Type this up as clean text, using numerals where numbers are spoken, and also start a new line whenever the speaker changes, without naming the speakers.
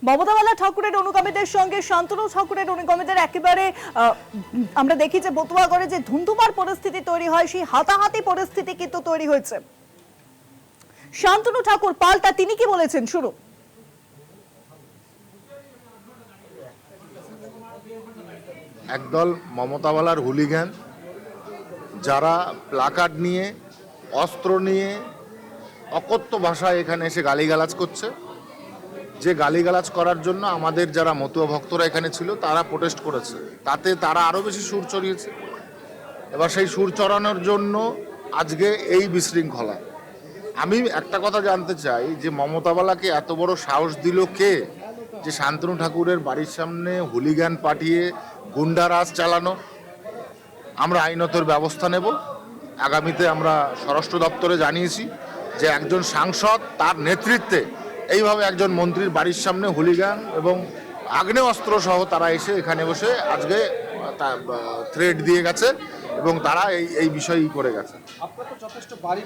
মমতা বালা ঠাকুরের অনুগামীদের সঙ্গে শান্তনু ঠাকুরের অনুগামীদের একেবারে আমরা দেখি যে বতুয়াগড়ে যে ধুন্ধুমার পরিস্থিতি তৈরি হয়, সেই হাতাহাতি পরিস্থিতি কিন্তু তৈরি হয়েছে। শান্তনু ঠাকুর পাল্টা তিনি কি বলেছেন, শুরু।
একদল মমতা বালার হুলিগ্যান যারা প্লাকার্ড নিয়ে, অস্ত্র নিয়ে অকথ্য ভাষায় এখানে এসে গালিগালাজ করছে, যে গালিগালাজ করার জন্য আমাদের যারা মতুয়া ভক্তরা এখানে ছিল তারা প্রোটেস্ট করেছে, তাতে তারা আরও বেশি সুর চড়িয়েছে। এবার সেই সুর চড়ানোর জন্য আজকে এই বিশৃঙ্খলা। আমি একটা কথা জানতে চাই যে মমতা বালাকে এত বড় সাহস দিল কে, যে শান্তনু ঠাকুরের বাড়ির সামনে হুলিগ্যান পাঠিয়ে গুন্ডারাজ চালানো? আমরা আইনত ব্যবস্থা নেব। আগামীতে আমরা স্বরাষ্ট্র দপ্তরে জানিয়েছি যে একজন সাংসদ তার নেতৃত্বে এইভাবে একজন মন্ত্রীর বাড়ির সামনে হুলিগ্যান এবং আগ্নেয়াস্ত্র সহ তারা এসে এখানে বসে আজকে থ্রেট দিয়ে গেছে এবং তারা এই বিষয়ই করে গেছে।
আপনার তো যথেষ্ট বাড়ি